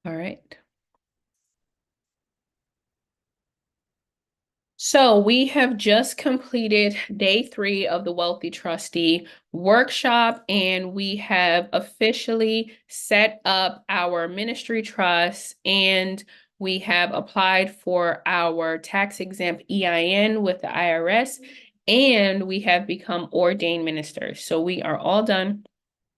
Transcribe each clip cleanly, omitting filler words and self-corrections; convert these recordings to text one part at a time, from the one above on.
All right. So we have just completed day 3 of the Wealthy Trustee workshop, and we have officially set up our ministry trust, and we have applied for our tax exempt EIN with the IRS, and we have become ordained ministers. So we are all done.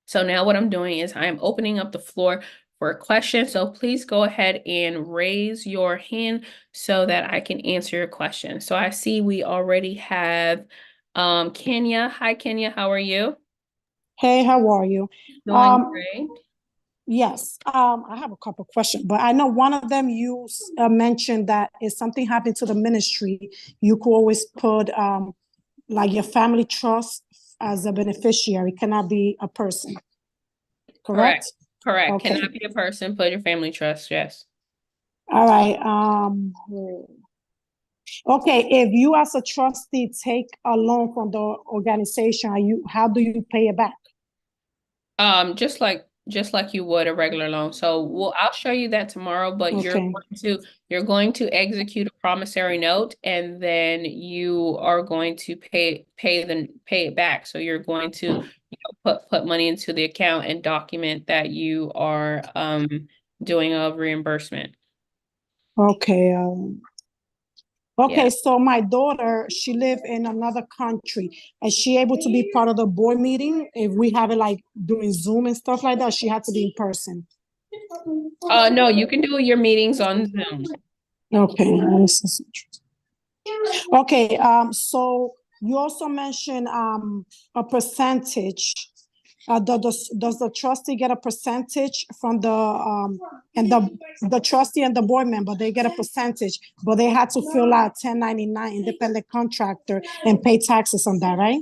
So now what I'm doing is I'm opening up the floor for questions. So please go ahead and raise your hand so that I can answer your question. So I see we already have Kenya. Hi, Kenya. How are you? Hey, how are you? Doing Um, great. yes, I have a couple questions, but I know one of them you mentioned that if something happened to the ministry, you could always put like your family trust as a beneficiary, cannot be a person, Correct. correct? Correct. Okay. Cannot be a person, put your family trust. Yes. All right. Okay, if you as a trustee take a loan from the organization, how do you pay it back? Just like you would a regular loan. So I'll show you that tomorrow, but Okay. you're going to execute a promissory note, and then you are going to pay it back. So you're going to put money into the account and document that you are doing a reimbursement. Okay. Yeah. Okay, so my daughter, she live in another country. Is she able to be part of the board meeting? If we have it like doing Zoom and stuff like that, she had to be in person. No, you can do your meetings on Zoom. Okay. Okay, so you also mentioned a percentage. Does the trustee get a percentage from and the trustee and the board member, they get a percentage, but they had to fill out 1099 independent contractor and pay taxes on that, right?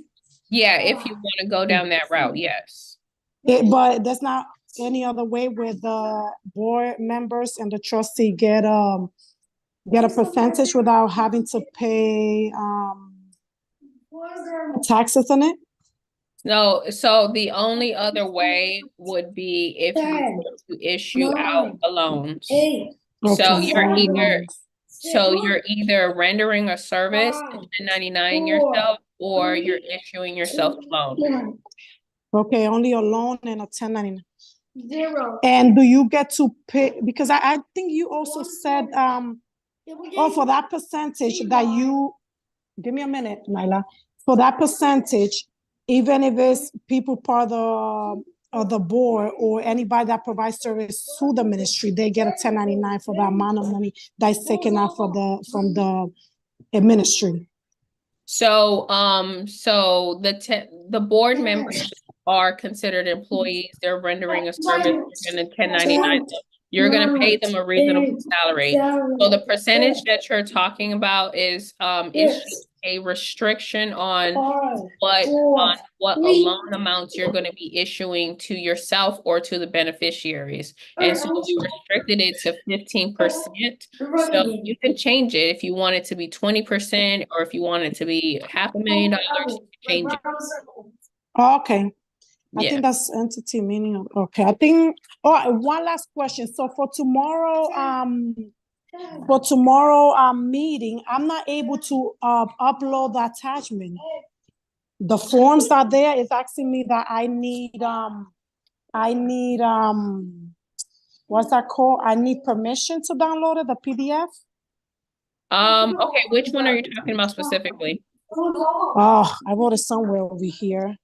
Yeah, if you want to go down that route, yes. But there's not any other way where the board members and the trustee get a percentage without having to pay taxes on it? No, so the only other way would be if you were to issue out the loans. So Okay, only loans. you're either rendering a service and 1099 yourself, or you're issuing yourself a loan. Okay, only a loan and a 1099. And do you get to pay, because I think you also said, oh, for that percentage that you, give me a minute, Nyla. For that percentage, even if it's people part of the board or anybody that provides service to the ministry, they get a 1099 for the amount of money that's taken out from the ministry. So the board members are considered employees. They're rendering a service. You're gonna 1099 them. You're gonna pay them a reasonable salary. So the percentage that you're talking about is just a restriction on what a loan amounts you're going to be issuing to yourself or to the beneficiaries. And so we restricted it to 15%. So you can change it if you want it to be 20%, or if you want it to be $500,000, you can change it. Okay. I Yeah. think that's entity meaning of, okay. I think, oh, one last question. So for tomorrow meeting, I'm not able to upload the attachment. The forms are there. It's asking me that I need what's that called? I need permission to download it, the PDF. Okay, which one are you talking about specifically? Oh, I wrote it somewhere over here.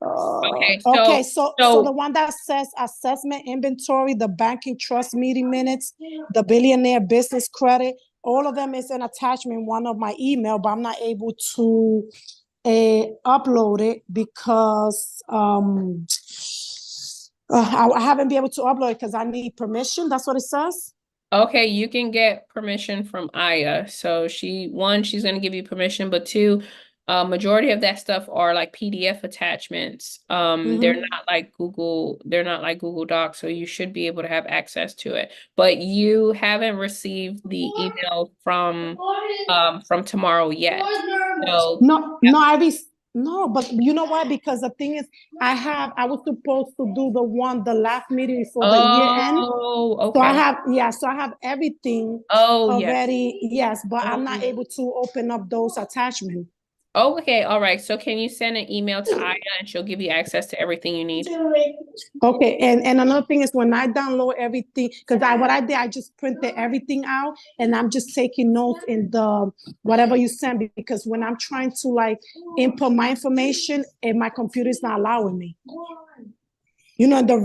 Okay, Okay, so so the so one that says assessment inventory, the banking trust meeting minutes, the billionaire business credit, all of them is an attachment, one of my email, but I'm not able to upload it because I haven't been able to upload it because I need permission. That's what it says. Okay, you can get permission from Aya. So she's going to give you permission, but two, majority of that stuff are like PDF attachments. They're not like Google Docs, so you should be able to have access to it. But you haven't received the email from tomorrow yet. So No, no, I received. No, but you know why? Because the thing is, I was supposed to do the last meeting for the year end. Oh, So I okay. have, so I have everything Oh, yes. already. Yes, but I'm not Oh. able to open up those attachments. Okay, all right. So can you send an email to Aya and she'll give you access to everything you need? Okay, and another thing is when I download everything, because what I did, I just printed everything out and I'm just taking notes in the whatever you send me, because when I'm trying to like input my information and my computer's not allowing me. You know, in the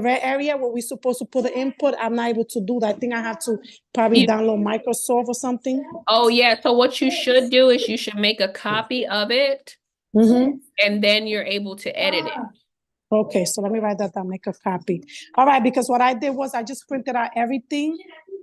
red area where we're supposed to put the input, I'm not able to do that. I think I have to probably download Microsoft or something. Oh, yeah. So what you should do is you should make a copy of it and then you're able to edit it. Okay, so let me write that down, make a copy. All right, because what I did was I just printed out everything.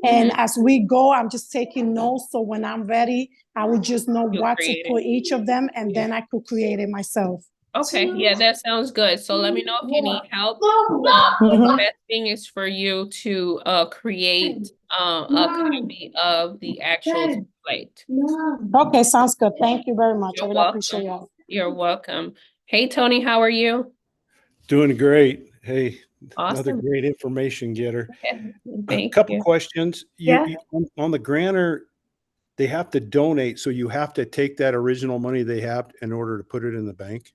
And as we go, I'm just taking notes. So when I'm ready, I would just know You'll what to create it. put each of them, and then I could create it myself. Okay, yeah, that sounds good. So let me know if you need help. But the best thing is for you to create a copy of the actual template. Okay, sounds good. Thank you very much. I You're really appreciate welcome. it. You're welcome. Hey, Tony, how are you? Doing great. Hey, another Awesome. great information getter. Okay. A Thank couple you. questions. Yeah. On the grantor, they have to donate, so you have to take that original money they have in order to put it in the bank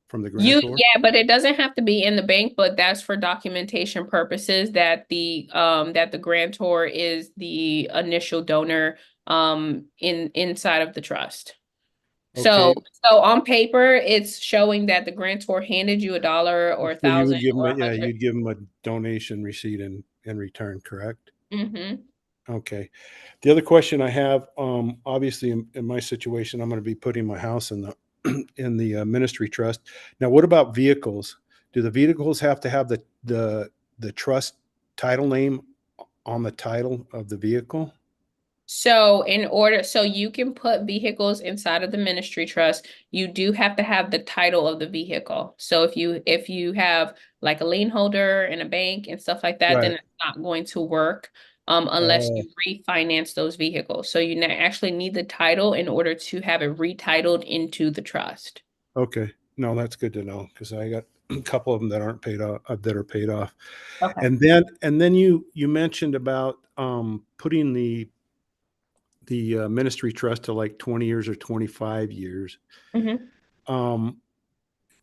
from the grantor? Yeah, but it doesn't have to be in the bank, but that's for documentation purposes that the grantor is the initial donor inside of the trust. So Okay, so on paper, it's showing that the grantor handed you $1 or so you 1,000 would give them, or yeah, 100. you'd give them a donation receipt in return, correct? Mm-hmm. Okay. The other question I have, obviously in my situation, I'm going to be putting my house in the in the ministry trust. Now, what about vehicles? Do the vehicles have to have the trust title name on the title of the vehicle? So you can put vehicles inside of the ministry trust, you do have to have the title of the vehicle. So if you have like a lien holder in a bank and stuff like that, then Right. it's not going to work unless Oh, you refinance those vehicles. So you actually need the title in order to have it retitled into the trust. okay. No, that's good to know because I got a couple of them that aren't paid off, that are paid off. Okay. And then you mentioned about putting the ministry trust to like 20 years or 25 years. Mm-hmm. Um,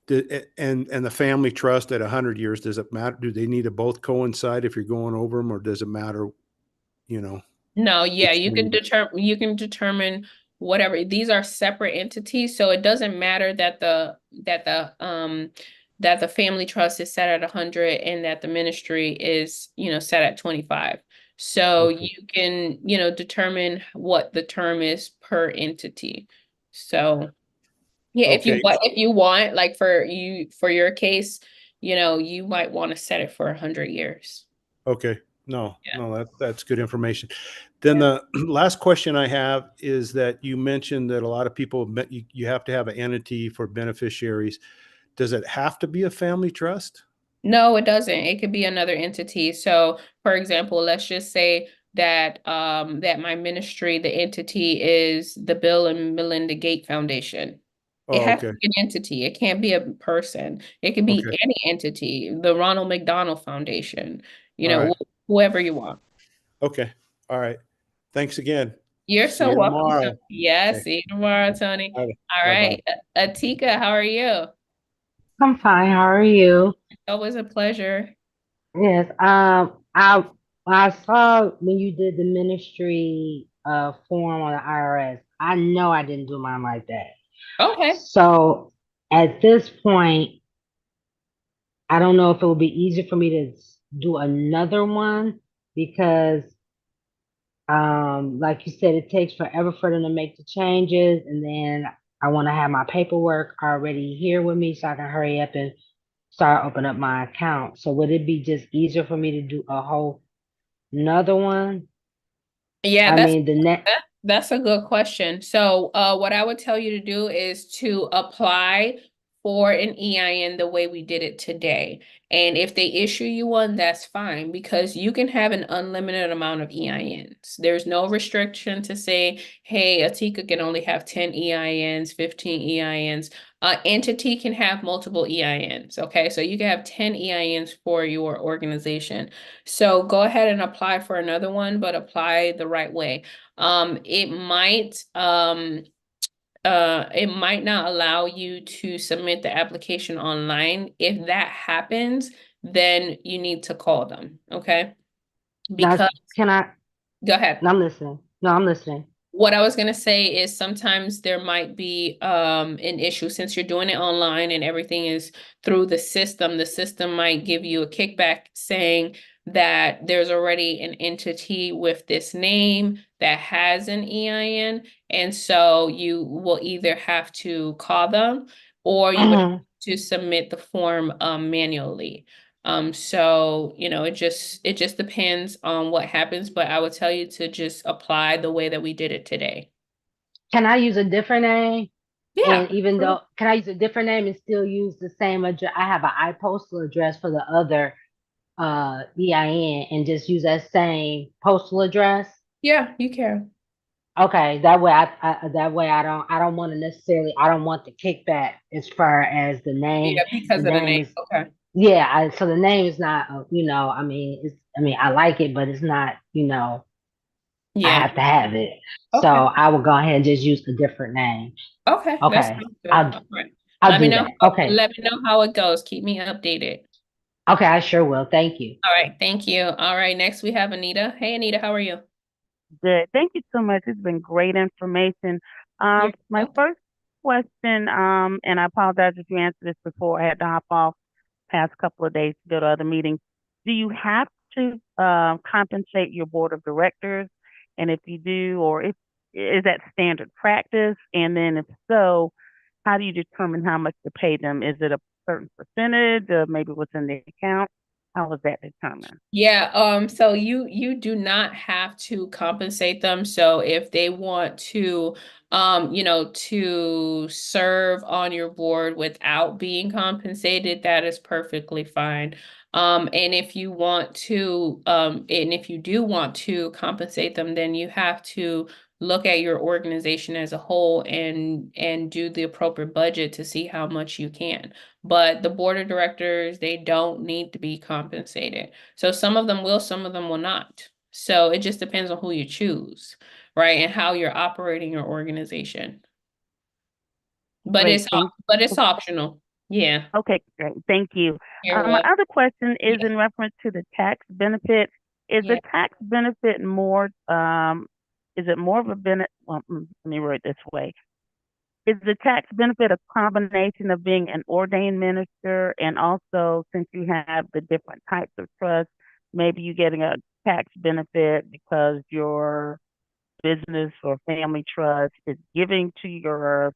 and the family trust at 100 years, does it matter? Do they need to both coincide if you're going over them, or does it matter, you know, No, yeah, which one? you can determine whatever. These are separate entities, so it doesn't matter that the family trust is set at 100 and that the ministry is, set at 25. So Okay. you can, determine what the term is per entity. So yeah, Okay. if you want, like for your case, you might want to set it for 100 years. Okay. No, Yeah. no, that's good information. Then the last question I have is that you mentioned that a lot of people, you have to have an entity for beneficiaries. Does it have to be a family trust? No, it doesn't. It could be another entity. So, for example, let's just say that my ministry, the entity is the Bill and Melinda Gates Foundation. It Oh, has to okay. be an entity. It can't be a person. It could be Okay. any entity, the Ronald McDonald Foundation, All right. whoever you want. Okay. All right. Thanks again. You're See so you welcome, tomorrow. Tony. Yeah, Okay. see you tomorrow, Tony. Bye. All Bye-bye. right. Atika, how are you? I'm fine. How are you? Always a pleasure. Yes. I saw when you did the ministry form on the IRS. I know I didn't do mine like that. Okay. So at this point, I don't know if it would be easier for me to do another one because like you said, it takes forever for them to make the changes, and then I want to have my paperwork already here with me so I can hurry up and start opening up my account. So would it be just easier for me to do a whole another one? Yeah, I mean, the next. that's a good question. So, what I would tell you to do is to apply for an EIN the way we did it today. And if they issue you one, that's fine because you can have an unlimited amount of EINs. There's no restriction to say, hey, Atika can only have 10 EINs, 15 EINs. Entity can have multiple EINs, okay? So you can have 10 EINs for your organization. So go ahead and apply for another one, but apply the right way. It might not allow you to submit the application online. If that happens, then you need to call them, okay? Now, Because, can I? go ahead. No, I'm listening. No, I'm listening. What I was going to say is sometimes there might be an issue since you're doing it online and everything is through the system. The system might give you a kickback saying that there's already an entity with this name that has an EIN. And so you will either have to call them or you would have to submit the form manually. So, you know, it just depends on what happens, but I would tell you to just apply the way that we did it today. Can I use a different name? Yeah. And even though, can I use a different name and still use the same address? I have an iPostal address for the other EIN and just use that same postal address. Yeah, you can. Okay, that way I don't want to necessarily, I don't want the kickback as far as the name. Yeah, because The of the name name. is, Okay. yeah, so the name is not, I mean, I like it, but it's not, I Yeah. have to have it. So Okay. I will go ahead and just use a different name. Okay. That Okay, sounds good. I'll All right. I'll do that. Okay, Let me know how it goes. Keep me updated. okay, I sure will. Thank you. All right. Thank you. All right. Next we have Anita. Hey, Anita, how are you? Good. Thank you so much. It's been great information. You're My welcome. first question, and I apologize if you answered this before. I had to hop off past couple of days to go to other meetings. Do you have to compensate your board of directors? And if you do, or if is that standard practice? And then if so, how do you determine how much to pay them? Is it a certain percentage of maybe what's in the account? How is that determined? Yeah, so you do not have to compensate them. So if they want to you know, to serve on your board without being compensated, that is perfectly fine. And if you want to and if you do want to compensate them, then you have to look at your organization as a whole and do the appropriate budget to see how much you can. But the board of directors, they don't need to be compensated. So some of them will, some of them will not. So it just depends on who you choose, right? And how you're operating your organization. But Great. Thank it's optional. Yeah. Okay, great. Thank you. You're My welcome. other question is Yeah. in reference to the tax benefit. Is the Yeah. tax benefit more, is it more of a benefit? Well, let me word it this way. Is the tax benefit a combination of being an ordained minister and also since you have the different types of trust, maybe you getting a tax benefit because your business or family trust is giving to your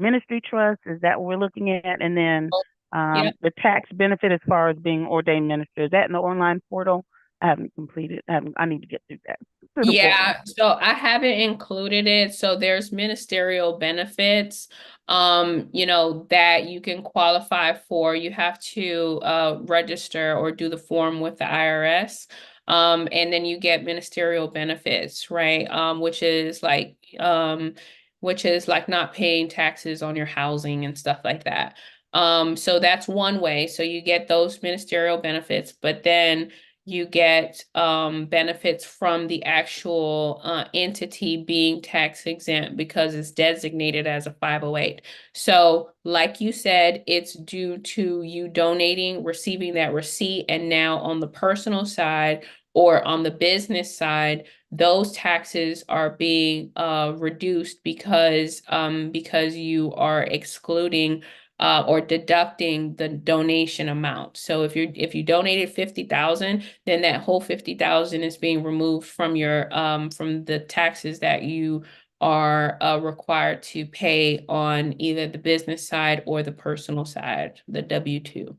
ministry trust? Is that what we're looking at? And then Yeah. the tax benefit as far as being ordained minister, is that in the online portal? I haven't completed. I need to get through that. Through the portal. Yeah, so I haven't included it. So there's ministerial benefits, you know, that you can qualify for. You have to register or do the form with the IRS. And then you get ministerial benefits, right? Which is like not paying taxes on your housing and stuff like that. So that's one way. So you get those ministerial benefits, but then you get benefits from the actual entity being tax exempt because it's designated as a 508. So, like you said, it's due to you donating, receiving that receipt, and now on the personal side or on the business side, those taxes are being reduced because you are excluding or deducting the donation amount. So if you donated 50,000, then that whole 50,000 is being removed from your from the taxes that you are required to pay on either the business side or the personal side, the W-2.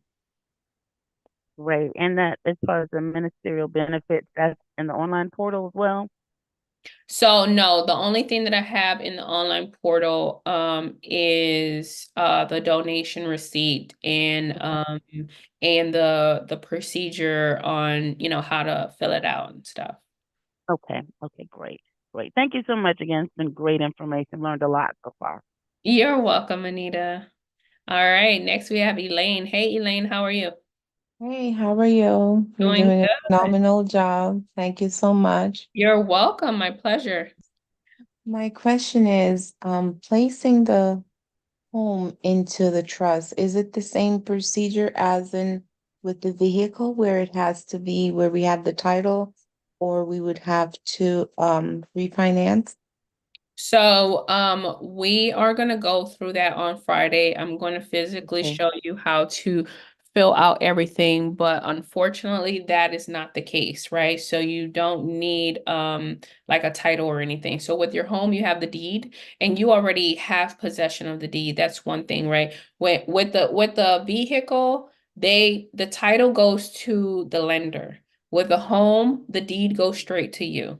Right. And that as far as the ministerial benefits, that's in the online portal as well? So no, the only thing that I have in the online portal is the donation receipt and the procedure on, you know, how to fill it out and stuff. Okay. Okay, great. Great. Thank you so much again. It's been great information. Learned a lot so far. You're welcome, Anita. All right, next we have Elaine. Hey, Elaine, how are you? Hey, how are you? You're Doing doing a good. phenomenal job. Thank you so much. You're welcome. My pleasure. My question is, placing the home into the trust, is it the same procedure as in with the vehicle where it has to be where we have the title, or we would have to refinance? So, we are gonna go through that on Friday. I'm going to physically Okay. show you how to fill out everything, but unfortunately, that is not the case, right? So you don't need like a title or anything. So with your home, you have the deed, and you already have possession of the deed. That's one thing, right? With the vehicle, the title goes to the lender. With the home, the deed goes straight to you,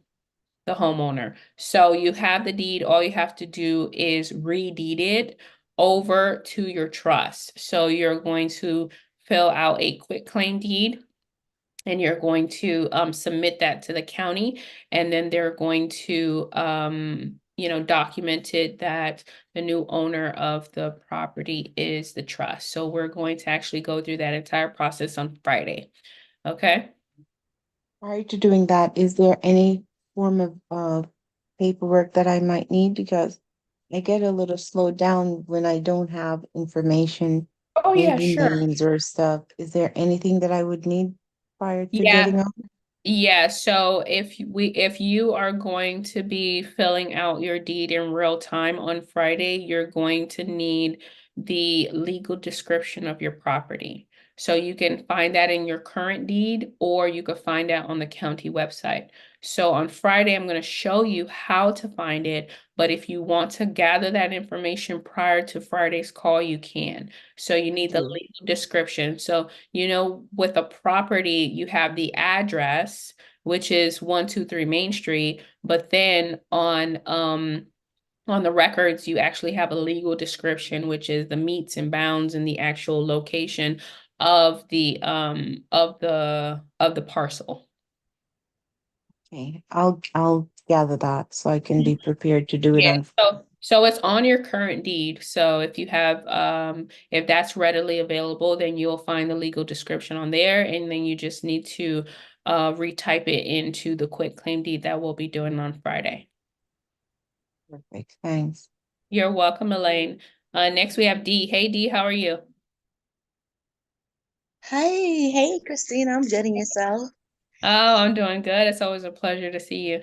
the homeowner. So you have the deed, all you have to do is redeed it over to your trust. So you're going to fill out a quitclaim deed and you're going to submit that to the county, and then they're going to document it that the new owner of the property is the trust. So we're going to actually go through that entire process on Friday. Okay? Prior to doing that, is there any form of paperwork that I might need? Because I get a little slowed down when I don't have information, Oh yeah, maybe sure. names or stuff. Is there anything that I would need prior to Yeah. getting on? Yeah, so if you are going to be filling out your deed in real time on Friday, you're going to need the legal description of your property. So you can find that in your current deed, or you could find that on the county website. So on Friday, I'm going to show you how to find it, but if you want to gather that information prior to Friday's call, you can. So you need the Do. legal description. So with a property, you have the address, which is 123 Main Street, but then on the records, you actually have a legal description, which is the meets and bounds and the actual location of the parcel. Okay, I'll gather that so I can be prepared to do it Yeah, on. so it's on your current deed. So if you have if that's readily available, then you'll find the legal description on there, and then you just need to retype it into the quitclaim deed that we'll be doing on Friday. Perfect, thanks. You're welcome, Elaine. Next we have Dee. Hey Dee, how are you? Hey, Christina, I'm getting yourself. Oh, I'm doing good. It's always a pleasure to see you.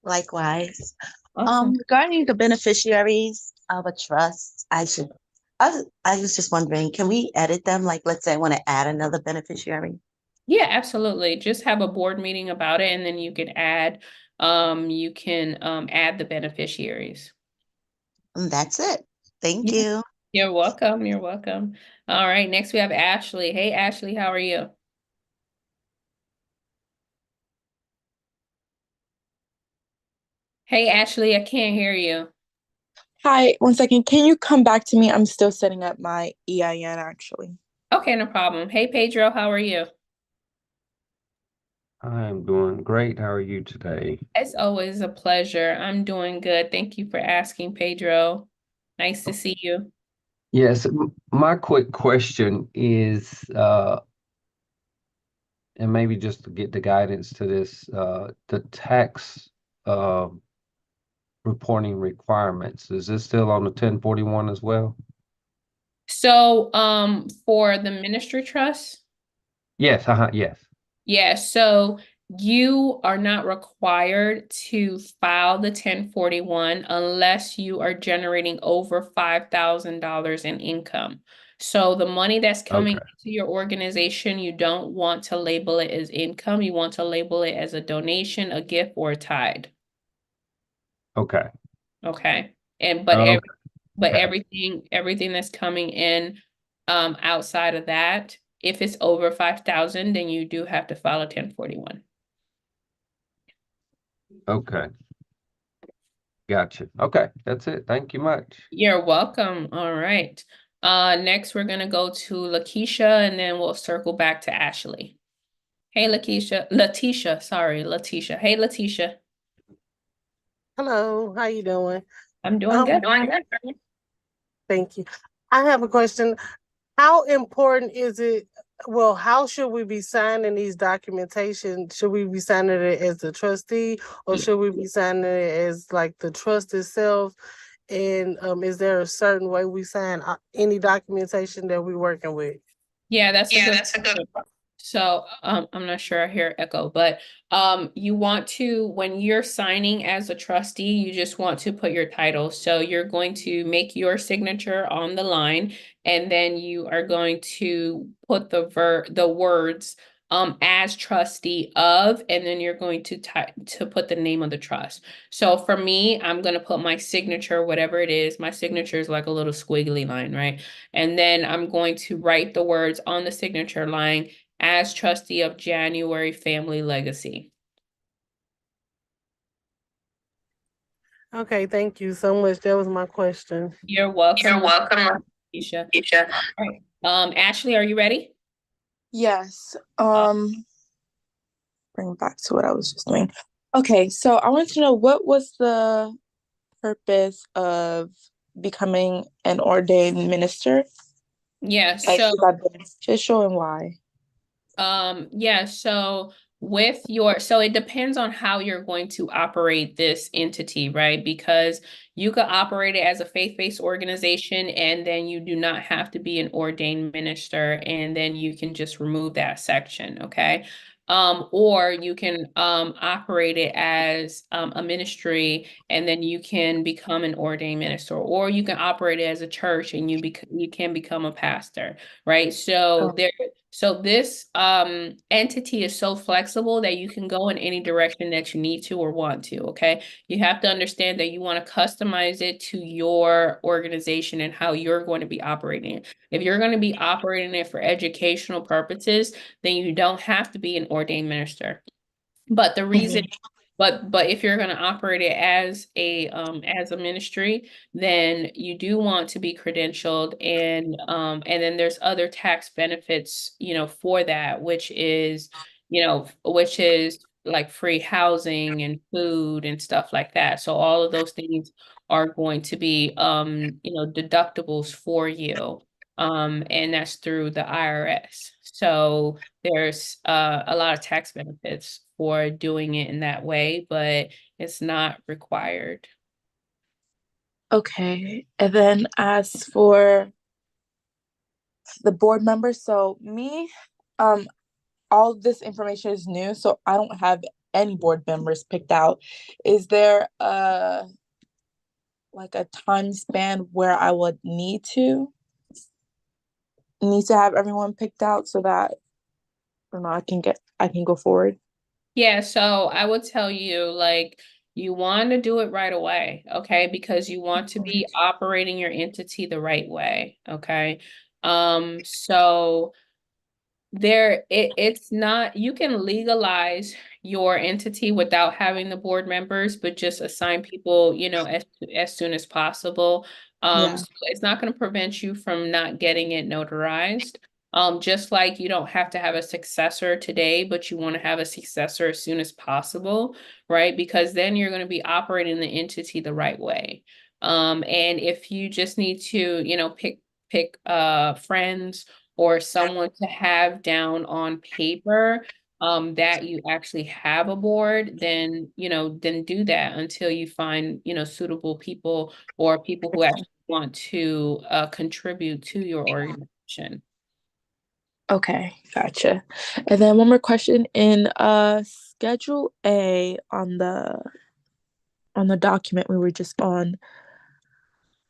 Likewise. Awesome. Regarding the beneficiaries of a trust, I was just wondering, can we edit them? Like, let's say I want to add another beneficiary. Yeah, absolutely. Just have a board meeting about it, and then you can add the beneficiaries. And that's it. Thank Yeah. you. You're welcome. You're welcome. All right, next we have Ashley. Hey, Ashley, how are you? Hey, Ashley, I can't hear you. Hi, one second. Can you come back to me? I'm still setting up my EIN actually. Okay, no problem. Hey, Pedro, how are you? I am doing great. How are you today? It's always a pleasure. I'm doing good. Thank you for asking, Pedro. Nice to see you. Yes, my quick question is, and maybe just to get the guidance to this, the tax uh, reporting requirements. Is this still on the 1041 as well? So, for the ministry trust, Yes, yes. yeah, so you are not required to file the 1041 unless you are generating over $5,000 in income. So the money that's coming Okay, into your organization, you don't want to label it as income. You want to label it as a donation, a gift, or a tithe. okay. Okay. And Okay, but okay, everything that's coming in outside of that, if it's over 5,000, then you do have to file a 1041. okay. Gotcha. Okay, that's it. Thank you much. You're welcome. All right. Next we're gonna go to Lakeisha and then we'll circle back to Ashley. Hey, Letitia, sorry, Letitia. Hey, Letitia. Hello, how you doing? I'm doing good. Thank you. I have a question. How important is it? Well, how should we be signing these documentation? Should we be signing it as the trustee, or should we be signing it as like the trust itself? And is there a certain way we sign any documentation that we're working with? Yeah, that's a good. So, I'm not sure I hear echo, but you want to, when you're signing as a trustee, you just want to put your title. So you're going to make your signature on the line, and then you are going to put the words as trustee of, and then you're going to put the name of the trust. So for me, I'm gonna put my signature, whatever it is. My signature is like a little squiggly line, right? And then I'm going to write the words on the signature line as trustee of January Family Legacy. Okay, thank you so much. That was my question. You're welcome. Isha. All right. Ashley, are you ready? Yes. Bring back to what I was just doing. Okay, so I want to know, what was the purpose of becoming an ordained minister? Yeah, Like, so was that beneficial and why? yeah, so so it depends on how you're going to operate this entity, right? Because you could operate it as a faith-based organization, and then you do not have to be an ordained minister, and then you can just remove that section, okay? Or you can operate it as a ministry, and then you can become an ordained minister, or you can operate it as a church and you can become a pastor, right? So this entity is so flexible that you can go in any direction that you need to or want to, okay? You have to understand that you want to customize it to your organization and how you're going to be operating it. If you're going to be operating it for educational purposes, then you don't have to be an ordained minister. But the reason but if you're going to operate it as a ministry, then you do want to be credentialed, and then there's other tax benefits, for that, which is like free housing and food and stuff like that. So all of those things are going to be deductibles for you. And that's through the IRS. So there's a lot of tax benefits for doing it in that way, but it's not required. Okay, and then as for the board members, so me, all of this information is new, so I don't have any board members picked out. Is there like a time span where I would need to have everyone picked out so that, or not, I can go forward? Yeah, so I would tell you, like, you want to do it right away, okay? Because you want to be operating your entity the right way, okay? So it's not, you can legalize your entity without having the board members, but just assign people, as soon as possible. So it's not going to prevent you from not getting it notarized. Just like you don't have to have a successor today, but you want to have a successor as soon as possible, right? Because then you're going to be operating the entity the right way. And if you just need to, pick friends or someone to have down on paper that you actually have a board, then do that until you find suitable people or people who actually want to contribute to your organization. Okay, gotcha. And then one more question. In Schedule A on the document we were just on,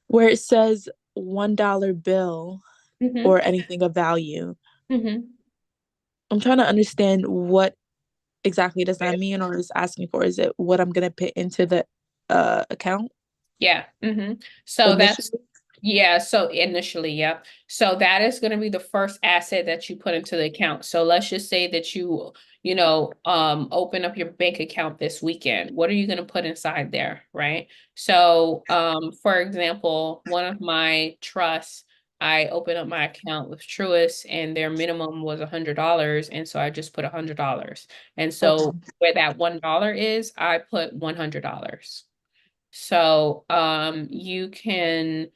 where it says $1 bill or anything of value, I'm trying to understand what exactly does that mean, or is asking for, is it what I'm gonna put into the account? Yeah. So initially? Yeah, so initially, yep. So that is going to be the first asset that you put into the account. So let's just say that open up your bank account this weekend. What are you going to put inside there, right? So, for example, one of my trusts, I opened up my account with Truist and their minimum was $100. And so I just put $100. And so Okay. where that $1 is, I put $100. So you can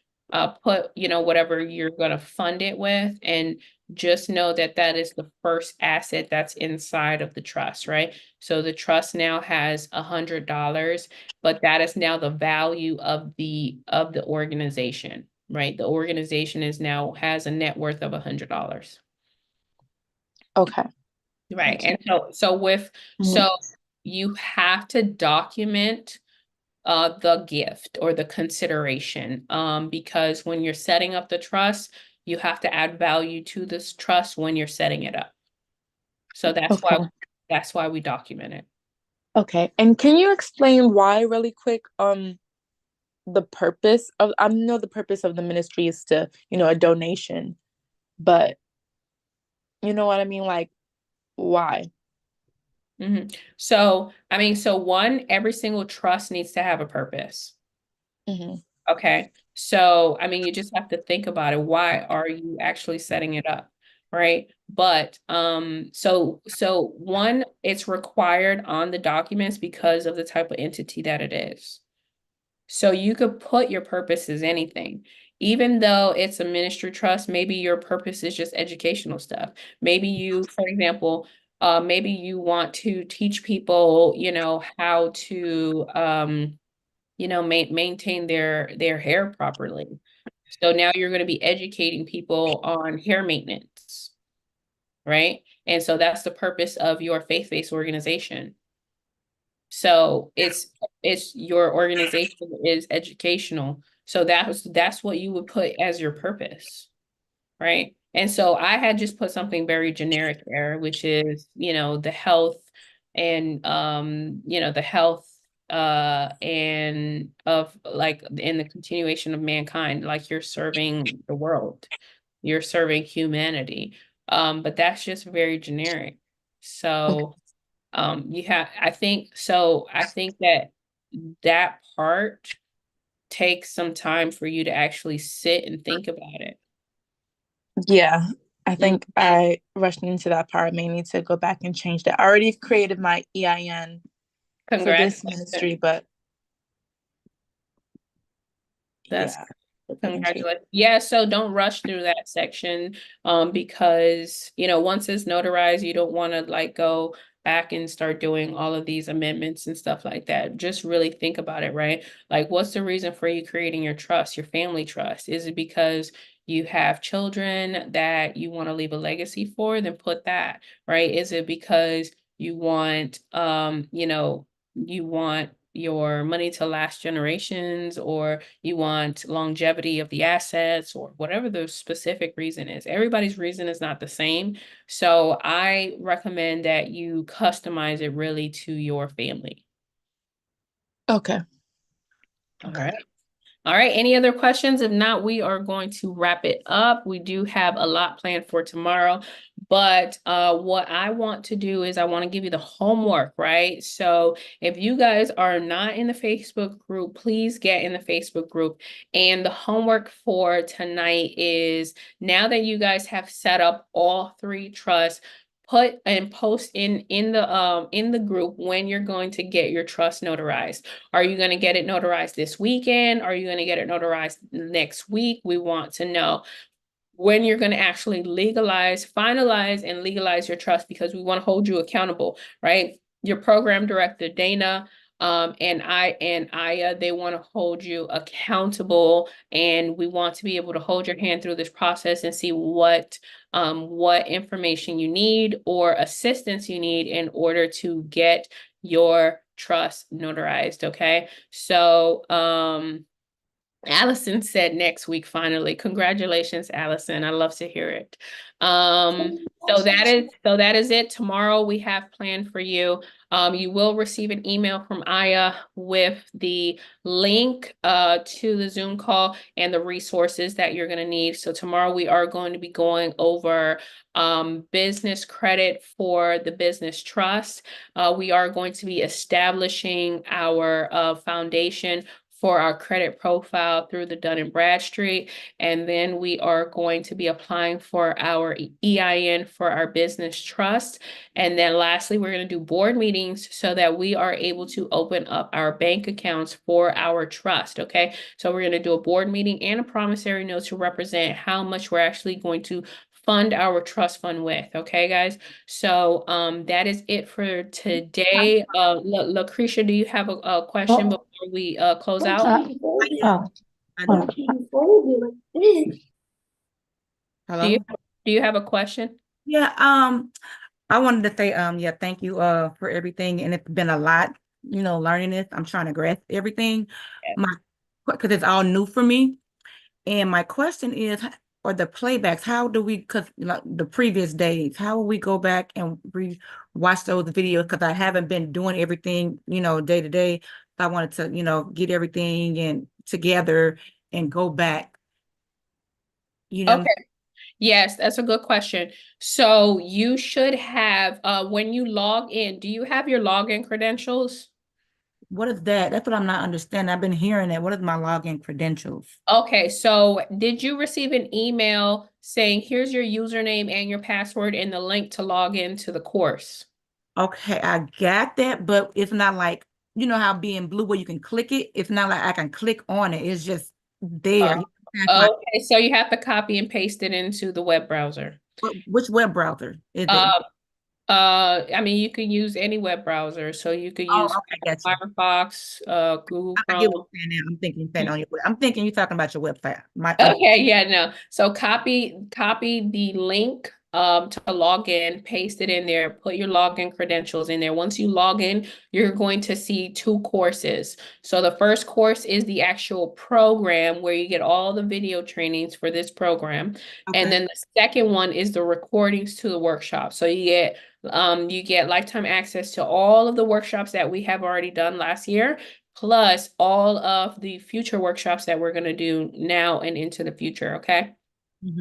put, whatever you're going to fund it with, and just know that that is the first asset that's inside of the trust, right? So the trust now has $100, but that is now the value of the organization, right? The organization has a net worth of $100. Okay. Right. Gotcha. And so you have to document the gift or the consideration. Because when you're setting up the trust, you have to add value to this trust when you're setting it up. So Okay. that's why we document it. Okay. And can you explain why really quick, the purpose of, I know the purpose of the ministry is to, a donation, but you know what I mean? Like, why? So, one, every single trust needs to have a purpose. Hmm. Okay. So, you just have to think about it. Why are you actually setting it up? Right. But so one, it's required on the documents because of the type of entity that it is. So you could put your purpose as anything. Even though it's a ministry trust, maybe your purpose is just educational stuff. Maybe you, for example, maybe you want to teach people, how to maintain their hair properly. So now you're going to be educating people on hair maintenance, right? And so that's the purpose of your faith-based organization. So it's your organization is educational. So that's what you would put as your purpose, right? And so I had just put something very generic there, which is, the health and the health and of like in the continuation of mankind, like you're serving the world, you're serving humanity. But that's just very generic. Okay. So I think that that part takes some time for you to actually sit and think about it. Yeah. I think I rushed into that part. I may need to go back and change that. I already created my EIN for this ministry, but That's yeah. Congratulations. Yeah, so don't rush through that section, because, once it's notarized, you don't want to like go back and start doing all of these amendments and stuff like that. Just really think about it, right? Like, what's the reason for you creating your trust, your family trust? Is it because you have children that you want to leave a legacy for? Then put that, right? Is it because you want your money to last generations, or you want longevity of the assets, or whatever the specific reason is. Everybody's reason is not the same. So I recommend that you customize it really to your family. Okay. All right. All right, any other questions? If not, we are going to wrap it up. We do have a lot planned for tomorrow, but what I want to do is I want to give you the homework, right? So if you guys are not in the Facebook group, please get in the Facebook group. And the homework for tonight is, now that you guys have set up all three trusts, put and post in the group when you're going to get your trust notarized. Are you going to get it notarized this weekend? Are you going to get it notarized next week? We want to know when you're going to actually finalize and legalize your trust, because we want to hold you accountable, right? Your program director, Dana, and Aya, they want to hold you accountable, and we want to be able to hold your hand through this process and see what information you need or assistance you need in order to get your trust notarized. Okay. So, Allison said next week, finally. Congratulations, Allison. I love to hear it. So that is it. Tomorrow we have planned for you. You will receive an email from Aya with the link to the Zoom call and the resources that you're going to need. So tomorrow we are going to be going over business credit for the business trust. We are going to be establishing our foundation for our credit profile through the Dun & Bradstreet. And then we are going to be applying for our EIN for our business trust. And then lastly, we're going to do board meetings so that we are able to open up our bank accounts for our trust, okay? So we're going to do a board meeting and a promissory note to represent how much we're actually going to fund our trust fund with, okay, guys? So that is it for today. Lucretia, do you have a question before we close out? Hello? Do you have a question? Yeah, I wanted to say, yeah, thank you for everything. And it's been a lot, learning this. I'm trying to grasp everything. Because it's all new for me. And my question is, or the playbacks, how do we, because like the previous days, how will we go back and watch those videos? Because I haven't been doing everything, day to day. I wanted to, get everything and together and go back. Okay. Yes, that's a good question. So you should have, when you log in, do you have your login credentials? What is that? That's what I'm not understanding. I've been hearing that. What is my login credentials? Okay, so did you receive an email saying, here's your username and your password and the link to log into the course? Okay, I got that, but it's not like, how being blue where you can click it. It's not like I can click on it. It's just there. Okay, so you have to copy and paste it into the web browser. Which web browser is it? I mean, you can use any web browser. So you could use Firefox, Google I get what Chrome. you're saying now. I'm thinking you're talking about your website. Okay, yeah, no. So copy the link to log in, paste it in there, put your login credentials in there. Once you log in, you're going to see two courses. So the first course is the actual program where you get all the video trainings for this program. Okay. And then the second one is the recordings to the workshop. So you get lifetime access to all of the workshops that we have already done last year, plus all of the future workshops that we're going to do now and into the future, okay?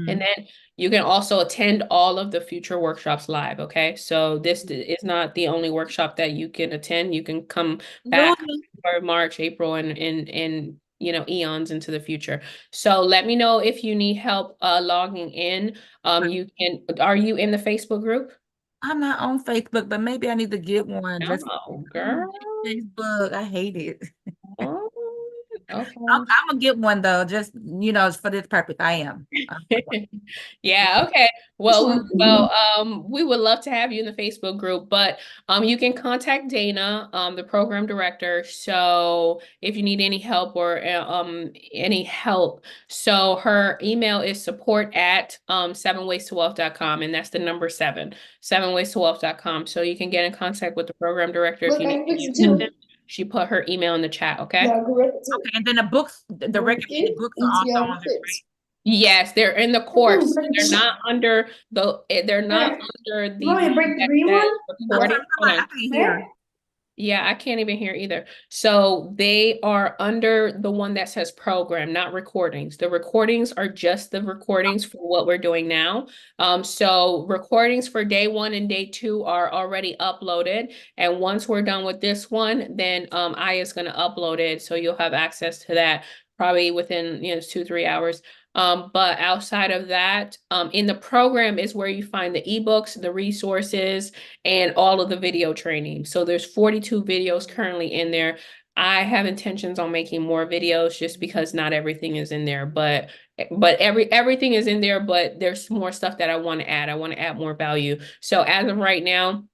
And then you can also attend all of the future workshops live, okay? So this is not the only workshop that you can attend. You can come back for March, April, and eons into the future. So let me know if you need help logging in. Are you in the Facebook group? I'm not on Facebook, but maybe I need to get one. Oh, girl. Facebook, I hate it. Oh, okay. I'm gonna get one though, just for this purpose. I am. Yeah, okay. Well, we would love to have you in the Facebook group, but you can contact Dana, the program director. So if you need any help or any help, so her email is support@7waystowealth.com, and that's the number 7ways2wealth.com. So you can get in contact with the program director if you need any assistance. She put her email in the chat, okay? Okay, and then the books, the recommended books are also on there, right? Yes, they're in the course. They're not under the recording. Yeah, I can't even hear either. So they are under the one that says program, not recordings. The recordings are just the recordings for what we're doing now. So recordings for day 1 and day 2 are already uploaded. And once we're done with this one, then Aya's going to upload it. So you'll have access to that probably within 2-3 hours. But outside of that, in the program is where you find the ebooks, the resources, and all of the video training. So there's 42 videos currently in there. I have intentions on making more videos just because not everything is in there, but everything is in there, but there's more stuff that I want to add. I want to add more value. So as of right now,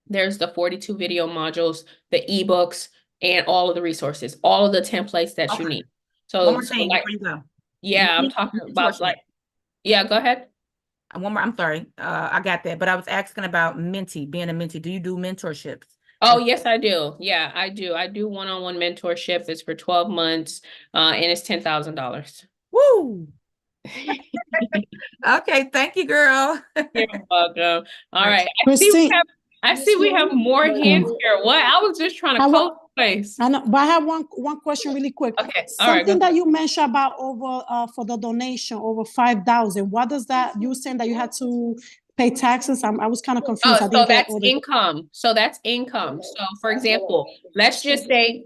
there's the 42 video modules, the ebooks, and all of the resources, all of the templates that you need. So one more thing before you go. Yeah, I'm talking about yeah, go ahead. One more, I'm sorry. I got that, but I was asking about being a mentee. Do you do mentorships? Oh, yes, I do. Yeah, I do. I do one-on-one mentorship. It's for 12 months, and it's $10,000. Woo! Okay, thank you, girl. You're welcome. All Right. right. Christine. I see we have more hands here. What? I was just trying to I close wa- the place. I know, but I have one question really quick. Okay. All right. Something that you mentioned about over for the donation over 5,000. What does that? You saying that you had to pay taxes? I was kind of confused. I So didn't get that's all the. income. So that's income. So for example, let's just say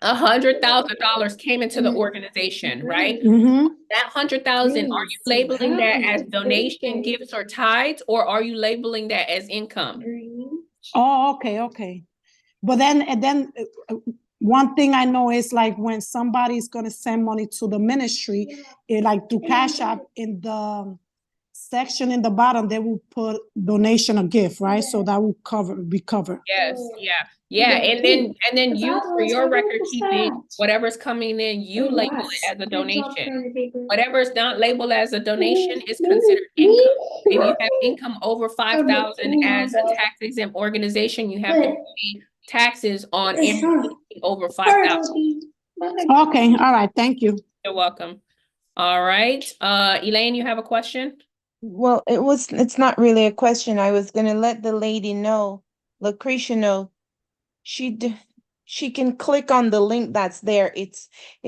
$100,000 came into the organization, right? Mm-hmm. That 100,000, are you labeling that as donation, gifts, or tithes, or are you labeling that as income? Oh, okay. But then, and then one thing I know is like when somebody's gonna send money to the ministry, it like through Cash App in the section in the bottom, they will put donation or gift, right? So that will be covered. Yes, yeah. And then you, for your record keeping, whatever's coming in, you label it as a donation. Whatever's not labeled as a donation is considered income. If you have income over 5,000 as a tax exempt organization, you have to pay taxes on everything over 5,000. Okay, all right, thank you. You're welcome. All right, Elaine, you have a question? Well, it's not really a question. I was gonna let the lady know, Lucretia know, she can click on the link that's there. It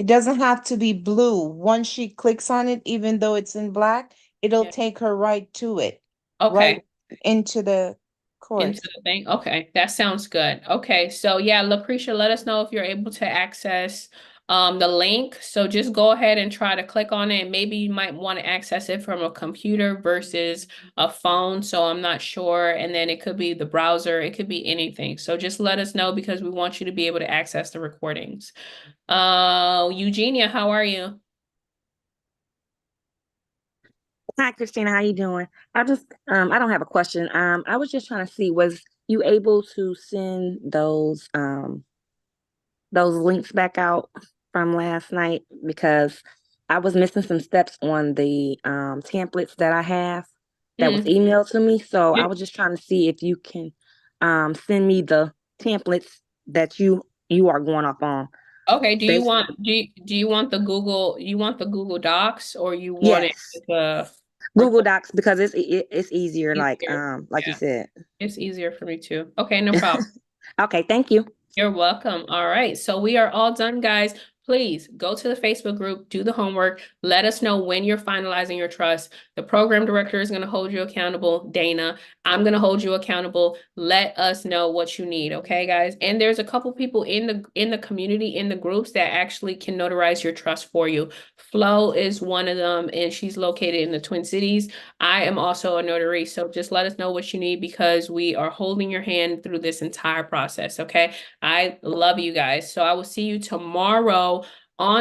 doesn't have to be blue. Once she clicks on it, even though it's in black, it'll Yeah. take her right to it, Okay. right into the course. Into the thing. Okay, that sounds good. Okay, so yeah, Lucretia, let us know if you're able to access the link. So just go ahead and try to click on it. Maybe you might want to access it from a computer versus a phone. So I'm not sure. And then it could be the browser, it could be anything. So just let us know because we want you to be able to access the recordings. Eugenia, how are you? Hi, Christina. How you doing? I don't have a question. I was just trying to see, was you able to send those links back out from last night? Because I was missing some steps on the templates that I have that was emailed to me. So I was just trying to see if you can send me the templates that you are going off on. Okay, do you Basically. want the Google Docs or you want it Yes, the Google Docs, because it's easier, like easier? you Yeah, said. it's easier for me too. Okay, no problem. Okay, thank you. You're welcome. All right. So we are all done, guys. Please go to the Facebook group, do the homework. Let us know when you're finalizing your trust. The program director is going to hold you accountable, Dana. I'm going to hold you accountable. Let us know what you need, okay, guys? And there's a couple people in the community, in the groups that actually can notarize your trust for you. Flo is one of them, and she's located in the Twin Cities. I am also a notary, so just let us know what you need because we are holding your hand through this entire process, okay? I love you guys. So I will see you tomorrow